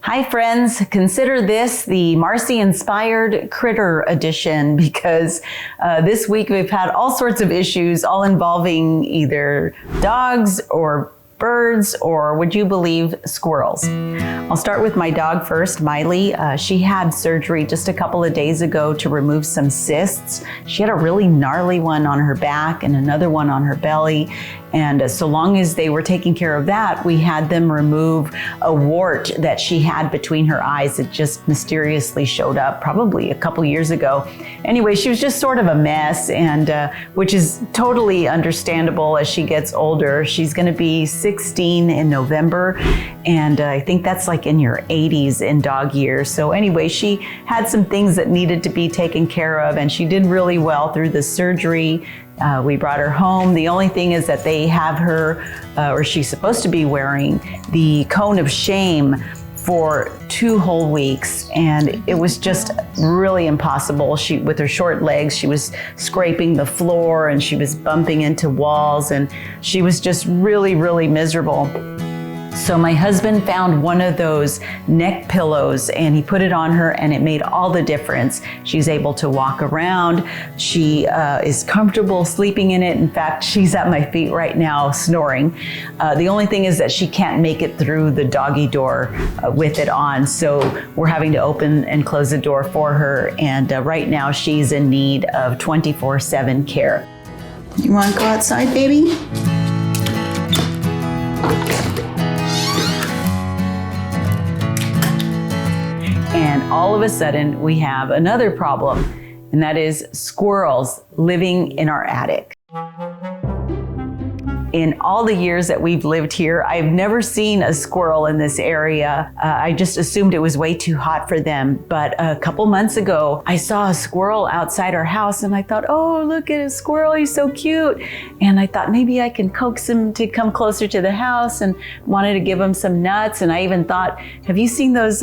Hi friends, consider this the Marcy Inspired Critter Edition because this week we've had all sorts of issues, all involving either dogs or birds, or would you believe squirrels? I'll start with my dog first, Miley. She had surgery just a couple of days ago to remove some cysts. She had a really gnarly one on her back and another one on her belly. And so long as they were taking care of that, we had them remove a wart that she had between her eyes. It just mysteriously showed up probably a couple years ago. Anyway, she was just sort of a mess, and which is totally understandable as she gets older. She's gonna be 16 in November, and I think that's like in your 80s in dog years. So anyway, she had some things that needed to be taken care of, and she did really well through the surgery. We brought her home. The only thing is that they have her, or she's supposed to be wearing the cone of shame for 2 whole weeks. And it was just really impossible. With her short legs, she was scraping the floor and she was bumping into walls, and she was just really, really miserable. So my husband found one of those neck pillows and he put it on her, and it made all the difference. She's able to walk around. She is comfortable sleeping in it. In fact, she's at my feet right now snoring. The only thing is that she can't make it through the doggy door with it on. So we're having to open and close the door for her. And right now she's in need of 24/7 care. You want to go outside, baby? And all of a sudden, we have another problem, and that is squirrels living in our attic. In all the years that we've lived here, I've never seen a squirrel in this area. I just assumed it was way too hot for them. But a couple months ago, I saw a squirrel outside our house, and I thought, oh, look at a squirrel, he's so cute. And I thought maybe I can coax him to come closer to the house, and wanted to give him some nuts. And I even thought, have you seen those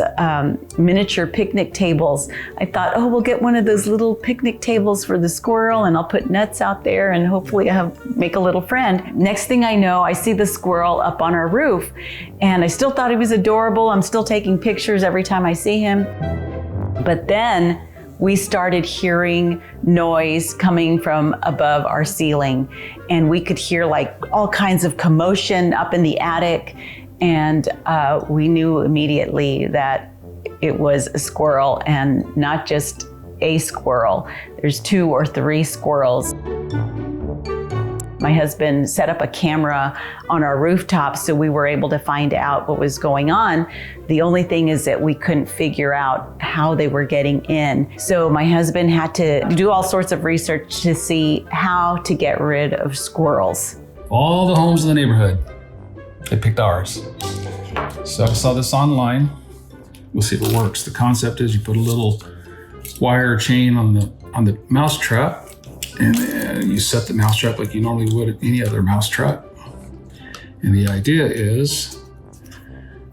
miniature picnic tables? I thought, oh, we'll get one of those little picnic tables for the squirrel, and I'll put nuts out there, and hopefully I'll make a little friend. Next thing I know, I see the squirrel up on our roof, and I still thought he was adorable. I'm still taking pictures every time I see him. But then we started hearing noise coming from above our ceiling, and we could hear like all kinds of commotion up in the attic, and we knew immediately that it was a squirrel, and not just a squirrel. There's 2 or 3 squirrels. My husband set up a camera on our rooftop, so we were able to find out what was going on. The only thing is that we couldn't figure out how they were getting in. So my husband had to do all sorts of research to see how to get rid of squirrels. All the homes in the neighborhood, they picked ours. So I saw this online. We'll see if it works. The concept is you put a little wire chain on the mouse trap, and then you set the mousetrap like you normally would at any other mousetrap. And the idea is,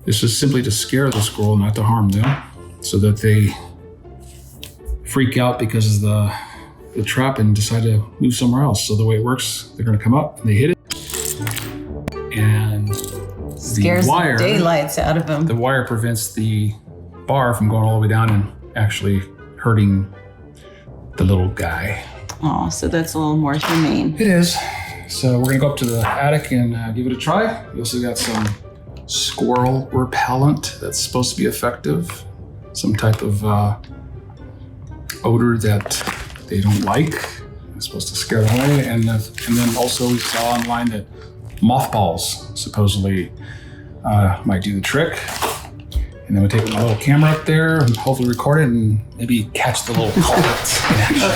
this is simply to scare the squirrel, not to harm them, so that they freak out because of the trap and decide to move somewhere else. So the way it works, they're gonna come up and they hit it, and Scares the daylights out of them. The wire prevents the bar from going all the way down and actually hurting the little guy. Oh, so that's a little more humane. It is. So we're gonna go up to the attic and give it a try. We also got some squirrel repellent that's supposed to be effective. Some type of odor that they don't like. It's supposed to scare them away. And then also we saw online that mothballs supposedly might do the trick. And then we take my little camera up there and hopefully record it and maybe catch the little culprits in action.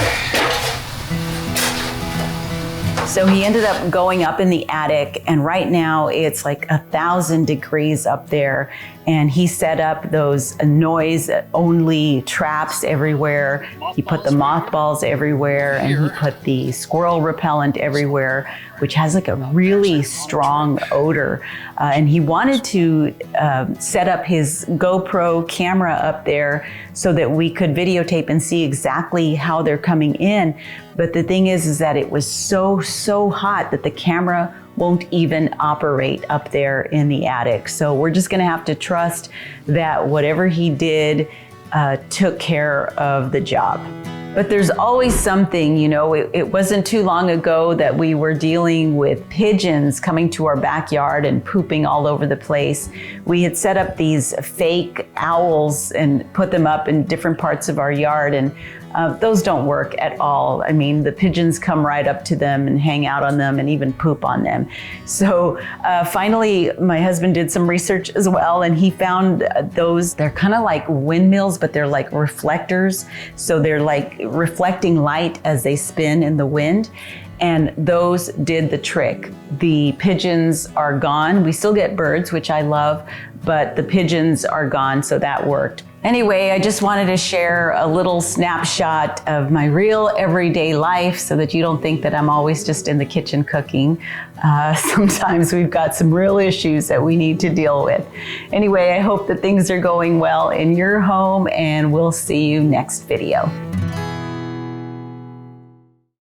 So he ended up going up in the attic, and right now it's like 1,000 degrees up there. And he set up those noise-only traps everywhere. He put the mothballs everywhere, and he put the squirrel repellent everywhere, which has like a really strong odor. And he wanted to set up his GoPro camera up there so that we could videotape and see exactly how they're coming in. But the thing is that it was so hot that the camera won't even operate up there in the attic. So we're just gonna have to trust that whatever he did took care of the job. But there's always something, you know. It wasn't too long ago that we were dealing with pigeons coming to our backyard and pooping all over the place. We had set up these fake owls and put them up in different parts of our yard, and those don't work at all. I mean, the pigeons come right up to them and hang out on them and even poop on them. So finally, my husband did some research as well, and he found those, they're kind of like windmills, but they're like reflectors. So they're like reflecting light as they spin in the wind. And those did the trick. The pigeons are gone. We still get birds, which I love, but the pigeons are gone, so that worked. Anyway, I just wanted to share a little snapshot of my real everyday life so that you don't think that I'm always just in the kitchen cooking. Sometimes we've got some real issues that we need to deal with. Anyway, I hope that things are going well in your home, and we'll see you next video.